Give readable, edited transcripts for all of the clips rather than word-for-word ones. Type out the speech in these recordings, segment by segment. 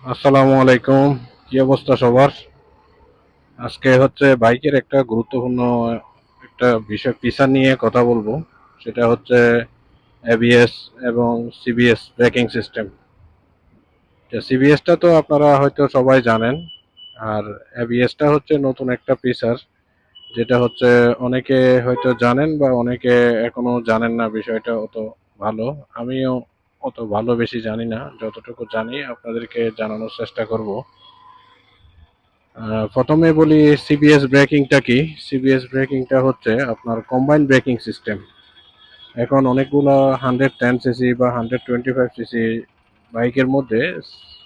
আসসালামু আলাইকুম। কি অবস্থা সবার? আজকে হচ্ছে বাইকের একটা গুরুত্বপূর্ণ একটা বিষয় ফিচার নিয়ে কথা বলবো। সেটা হচ্ছে এবিএস এবং সিবিএস ব্রেকিং সিস্টেম। সিবিএসটা তো আপনারা হয়তো সবাই জানেন, আর এবিএসটা হচ্ছে নতুন একটা ফিচার, যেটা হচ্ছে অনেকে হয়তো জানেন বা অনেকে এখনো জানেন না বিষয়টা অত ভালো। আমিও অত ভালো বেশি জানি না, যতটুকু জানি আপনাদেরকে জানানোর চেষ্টা করব। প্রথমে বলি সিবিএস ব্রেকিংটা কি। সিবিএস ব্রেকিংটা হচ্ছে আপনার কম্বাইন্ড ব্রেকিং সিস্টেম। এখন অনেকগুলো 110 সিসি বা 125 সিসি বাইকের মধ্যে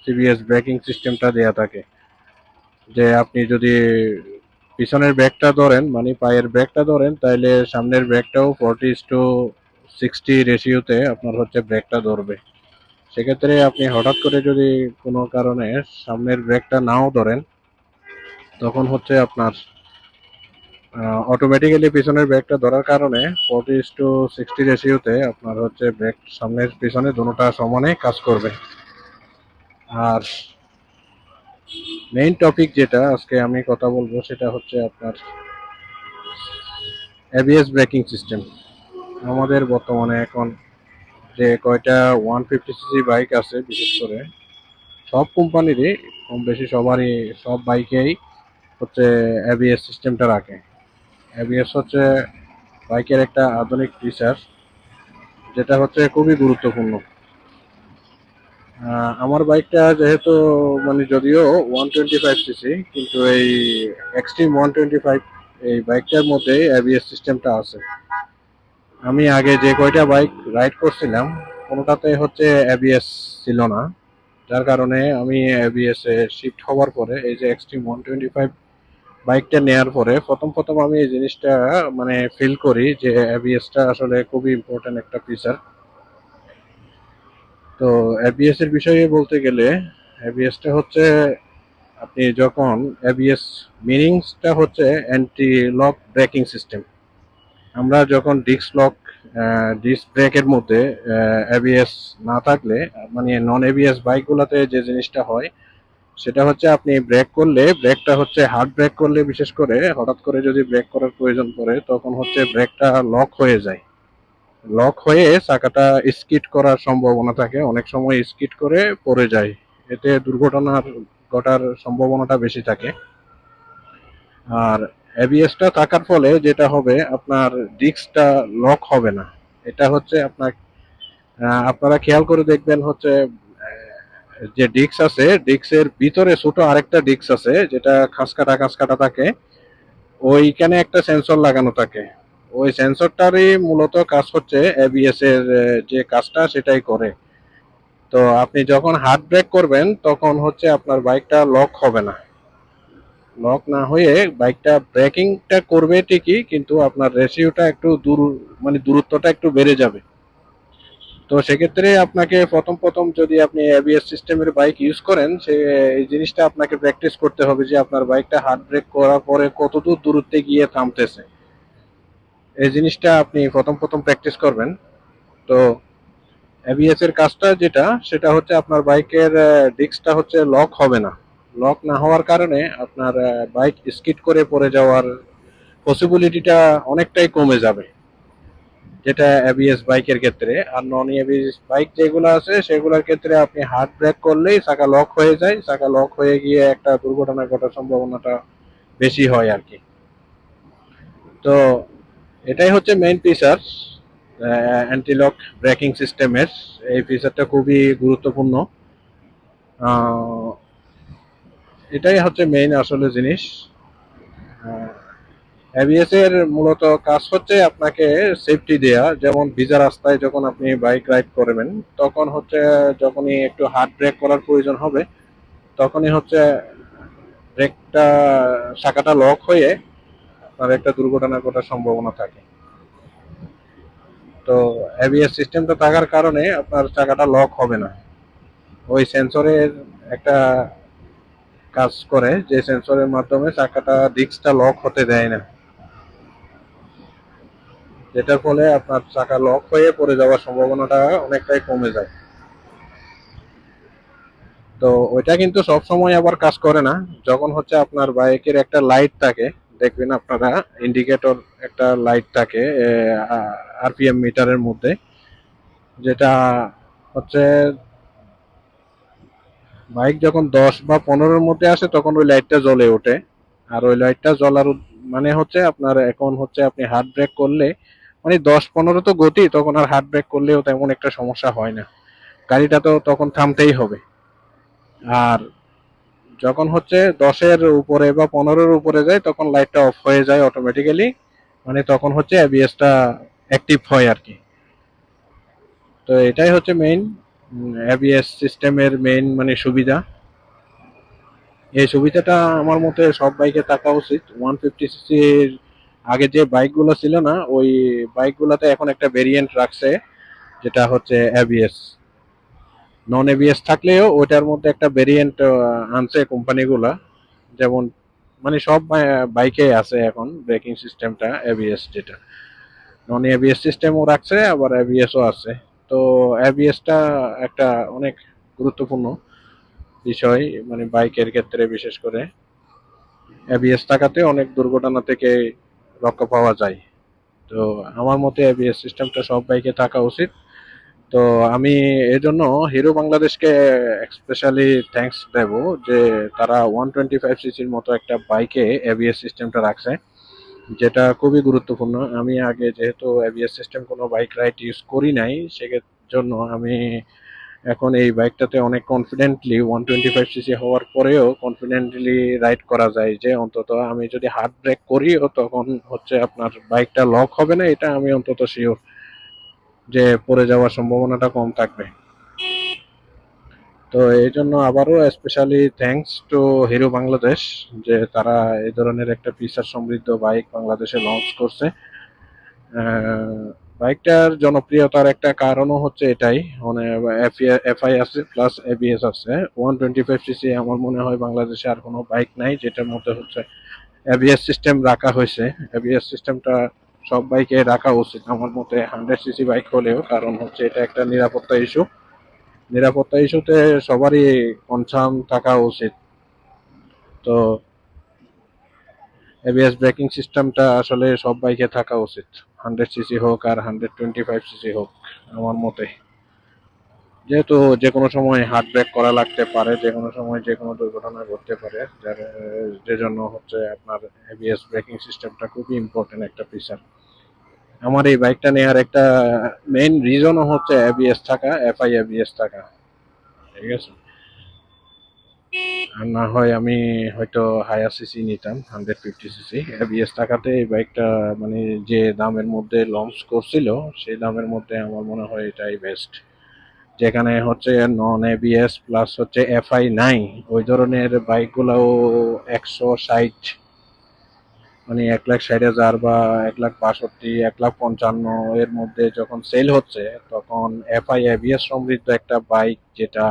সিবিএস ব্রেকিং সিস্টেমটা দেয়া থাকে, যে আপনি যদি পিছনের ব্রেকটা ধরেন, মানে পায়ের ব্রেকটা ধরেন, তাইলে সামনের ব্রেকটাও 40:60 রেশিওতে আপনার হচ্ছে ব্রেকটা ধরবে। সেক্ষেত্রে আপনি হঠাৎ করে যদি কোনো কারণে সামনের ব্রেকটা নাও ধরেন, তখন হচ্ছে আপনার অটোমেটিক্যালি পিছনের ব্রেকটা ধরার কারণে 40:60 রেশিওতে আপনার হচ্ছে ব্রেক সামনের পিছনে দুটোটা সমানে কাজ করবে। আর মেইন টপিক যেটা আজকে আমি কথা বলবো সেটা হচ্ছে আপনার এবিএস ব্রেকিং সিস্টেম। আমাদের বর্তমানে এখন যে কয়টা 150 সিসি বাইক আছে, বিশেষ করে সব কোম্পানিরই কম বেশি সবারই, সব বাইকেই হচ্ছে এবিএস সিস্টেমটা রাখে। এবিএস হচ্ছে বাইকের একটা আধুনিক ফিচার, যেটা হচ্ছে খুবই গুরুত্বপূর্ণ। আমার বাইকটা যেহেতু মানে যদিও 125 সিসি, কিন্তু এই এক্সট্রিম 125 এই বাইকটার মধ্যে এবিএস সিস্টেমটা আছে। আমি আগে যে কয়টা বাইক রাইড করছিলাম, কোনোটাতে হচ্ছে এবিএস ছিল না, যার কারণে আমি এবিএস এ শিফট হওয়ার পরে এই যে এক্সট্রিম 125 বাইকটা নেয়ার পরে প্রথম প্রথম আমি এই জিনিসটা মানে ফিল করি যে এবিএসটা আসলে খুবই ইম্পর্টেন্ট একটা ফিচার। তো এবিএস এর বিষয়ে বলতে গেলে, এবিএসটা হচ্ছে আপনি যখন এবিএস মিনিংসটা হচ্ছে অ্যান্টি লক ব্রেকিং সিস্টেম। আমরা যখন ডিস্ক ব্রেকের মধ্যে এবিএস না থাকলে, মানে নন এবিএস বাইকগুলোতে যে জিনিসটা হয় সেটা হচ্ছে আপনি ব্রেক করলে, ব্রেকটা হচ্ছে হার্ড ব্রেক করলে, বিশেষ করে হঠাৎ করে যদি ব্রেক করার প্রয়োজন পড়ে, তখন হচ্ছে ব্রেকটা লক হয়ে যায়। লক হয়ে চাকাটা স্কিড করার সম্ভাবনা থাকে, অনেক সময় স্কিড করে পড়ে যায়। এতে দুর্ঘটনার ঘটার সম্ভাবনাটা বেশি থাকে। আর এবিএসটা থাকার ফলে যেটা হবে, আপনার ডিস্কটা লক হবে না। এটা হচ্ছে আপনারা খেয়াল করে দেখবেন হচ্ছে যে ডিস্ক আছে, ডিস্কের ভিতরে ছোট আরেকটা ডিস্ক আছে যেটা খাঁজ কাটা থাকে। ওইখানে একটা সেন্সর লাগানো থাকে। ওই সেন্সরটারই মূলত কাজ হচ্ছে এবিএস এর যে কাজটা সেটাই করে। তো আপনি যখন হার্ড ব্রেক করবেন তখন হচ্ছে আপনার বাইকটা লক হবে না। লক না হয়ে বাইকটা ব্রেকিংটা করবে ঠিকই, কিন্তু আপনার রেশিওটা একটু দূর, মানে দূরত্বটা একটু বেড়ে যাবে। তো সেক্ষেত্রে আপনাকে প্রথম প্রথম যদি আপনি এবিএস সিস্টেমের বাইক ইউজ করেন, সে এই জিনিসটা আপনাকে প্র্যাকটিস করতে হবে যে আপনার বাইকটা হার্ড ব্রেক করার পরে কতদূর দূরত্বে গিয়ে থামতেছে। এই জিনিসটা আপনি প্রথম প্রথম প্র্যাকটিস করবেন। তো এবিএস এর কাজটা যেটা, সেটা হচ্ছে আপনার বাইকের ডিস্কটা হচ্ছে লক হবে না। লক না হওয়ার কারণে আপনার বাইক স্কিড করে পড়ে যাওয়ার পসিবিলিটিটা অনেকটাই কমে যাবে, যেটা এবিএস বাইকের ক্ষেত্রে। আর নন এবিএস বাইক যেগুলো আছে সেগুলোর ক্ষেত্রে আপনি হার্ড ব্রেক করলেই চাকা লক হয়ে যায়, চাকা লক হয়ে গিয়ে একটা দুর্ঘটনা ঘটার সম্ভাবনাটা বেশি হয় আর কি। তো এটাই হচ্ছে main feature anti lock breaking সিস্টেমের। এই ফিচারটা খুবই গুরুত্বপূর্ণ। আহ, এটাই হচ্ছে মেইন আসলে জিনিস। এবিএস এর মূলত কাজ হচ্ছে আপনাকে সেফটি দেয়া, যেমন ভিজা রাস্তায় যখন আপনি বাইক রাইড করবেন, তখন হচ্ছে যখনই একটু হার্ড ব্রেক করার প্রয়োজন হবে, তখনই হচ্ছে ব্রেকটা, চাকাটা লক হয়ে আপনার একটা দুর্ঘটনা ঘটার সম্ভাবনা থাকে। তো এবিএস সিস্টেমটা থাকার কারণে আপনার চাকাটা লক হবে না। ওই সেন্সরের একটা কাজ করে, যে সেন্সরের মাধ্যমে চাকাটা ডিস্কটা লক হতে দেয় না, যেটার ফলে আপনার চাকা লক হয়ে পড়ে যাওয়ার সম্ভাবনাটা অনেকটাই কমে যায়। তো ওইটা কিন্তু সব সময় আবার কাজ করে না। যখন হচ্ছে আপনার বাইকের একটা লাইট থাকে, দেখবেন আপনারা ইন্ডিকেটর একটা লাইট থাকে আরপিএম মিটারের মধ্যে, যেটা হচ্ছে বাইক যখন 10 বা 15-র মধ্যে আসে তখন ওই লাইটটা জ্বলে ওঠে। আর ওই লাইটটা জ্বলার মানে হচ্ছে আপনার এখন হচ্ছে আপনি হার্ড ব্রেক করলে, মানে 10-15 তো গতি, তখন আর হার্ড ব্রেক করলেও তেমন একটা সমস্যা হয় না, গাড়িটা তো তখন থামতেই হবে। আর যখন হচ্ছে 10-এর উপরে বা 15-এর উপরে যায় তখন লাইটটা অফ হয়ে যায় অটোমেটিক্যালি, মানে তখন হচ্ছে এবিএসটা অ্যাক্টিভ হয় আর কি। তো এটাই হচ্ছে মেইন এবিএস সিস্টেমের মেইন মানে সুবিধা। এই সুবিধাটা আমার মতে সব বাইকে থাকা উচিত। 150 সিসির আগে যে বাইকগুলো ছিল না, ওই বাইকগুলোতে এখন একটা ভেরিয়েন্ট রাখছে, যেটা হচ্ছে এবিএস। নন এবিএস থাকলেও ওটার মধ্যে একটা ভেরিয়েন্ট আনছে কোম্পানিগুলা। যেমন মানে সব বাইকে আছে এখন ব্রেকিং সিস্টেমটা এবিএস, যেটা নন এবিএস সিস্টেমও রাখছে, আবার এবিএসও আছে। তো এবিএসটা একটা অনেক গুরুত্বপূর্ণ বিষয়, মানে বাইকের ক্ষেত্রে বিশেষ করে এবিএস থাকাতে অনেক দুর্ঘটনা থেকে রক্ষা পাওয়া যায়। তো আমার মতে এবিএস সিস্টেমটা সব বাইকে থাকা উচিত। তো আমি এজন্য হিরো বাংলাদেশকে স্পেশালি থ্যাঙ্কস দেব, যে তারা 125 সিসির মতো একটা বাইকে এবিএস সিস্টেমটা রাখছে, যেটা খুবই গুরুত্বপূর্ণ। আমি আগে যেহেতু এবিএস সিস্টেম কোনো বাইক রাইড ইউজ করি নাই, সেজন্য আমি এখন এই বাইকটাতে অনেক কনফিডেন্টলি 125 সিসি হওয়ার পরেও কনফিডেন্টলি রাইড করা যায়, যে অন্তত আমি যদি হার্ড ব্রেক করিও তখন হচ্ছে আপনার বাইকটা লক হবে না, এটা আমি অন্তত শিওর যে পড়ে যাওয়ার সম্ভাবনাটা কম থাকবে। তো এই জন্য আবারও specially thanks to hero Bangladesh, যে তারা এই ধরনের একটা ফিচার সমৃদ্ধ বাইক বাংলাদেশে লঞ্চ করছে। বাইকটার জনপ্রিয়তার একটা কারণও হচ্ছে এটাই, মানে এফআই আছে প্লাস এবিএস আছে। 125 সিসি আমার মনে হয় বাংলাদেশে আর কোনো বাইক নাই যেটার মধ্যে হচ্ছে এবিএস সিস্টেম রাখা হয়েছে। এবিএস সিস্টেমটা সব বাইকে রাখা উচিত আমার মতে, 100 সিসি বাইক হলেও, কারণ হচ্ছে এটা একটা নিরাপত্তা ইস্যু। নিরাপত্তা ইস্যুতে সবারই কনসার্ন থাকা উচিত। তো এবিএস ব্রেকিং সিস্টেমটা আসলে সব বাইকে থাকা উচিত, 100 সিসি হোক আর 125 সিসি হোক আমার মতে। যেহেতু যে কোনো সময় হার্ড ব্রেক করা লাগতে পারে, যে কোনো সময় যে কোনো দুর্ঘটনা ঘটতে পারে, যার যে জন্য হচ্ছে আপনার এবিএস ব্রেকিং সিস্টেমটা খুবই ইম্পর্টেন্ট একটা ফিচার। আমার এই বাইকটা নেওয়ার একটা মেইন রিজনও হচ্ছে এবিএস থাকা, এফআই এবিএস থাকা। ঠিক আছে, আর না হয় আমি হয়তো হায়ার সিসি নিতাম, 150 সিসি। এবিএস টাকাতে এই বাইকটা মানে যে দামের মধ্যে লঞ্চ করছিল, সেই দামের মধ্যে আমার মনে হয় এটাই বেস্ট। যেখানে হচ্ছে নন এবিএস প্লাস হচ্ছে এফআই নাই, ওই ধরনের বাইকগুলোও 160, মানে 1,60,000 বা 1,62, 1,55 এর মধ্যে যখন সেল হচ্ছে, তখন এফআই এবিএস সমৃদ্ধ একটা বাইক যেটা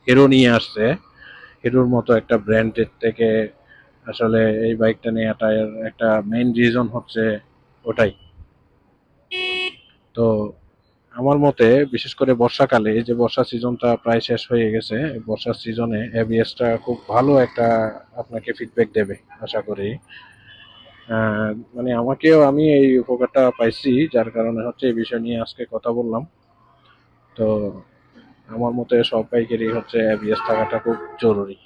হিরো নিয়ে আসছে, হিরোর মতো একটা ব্র্যান্ডের থেকে আসলে এই বাইকটা নেওয়াটার একটা মেইন রিজন হচ্ছে ওটাই। তো আমার মতে বিশেষ করে বর্ষাকালে, এই যে বর্ষা সিজনটা প্রায় শেষ হয়ে গেছে, বর্ষার সিজনে এবিএসটা খুব ভালো একটা আপনাকে ফিডব্যাক দেবে আশা করি। মানে আমাকেও, আমি এই উপকারটা পাইছি, যার কারণে হচ্ছে এই বিষয় নিয়ে আজকে কথা বললাম। তো আমার মতে সব বাইকেরই হচ্ছে এবিএস থাকাটা খুব জরুরি।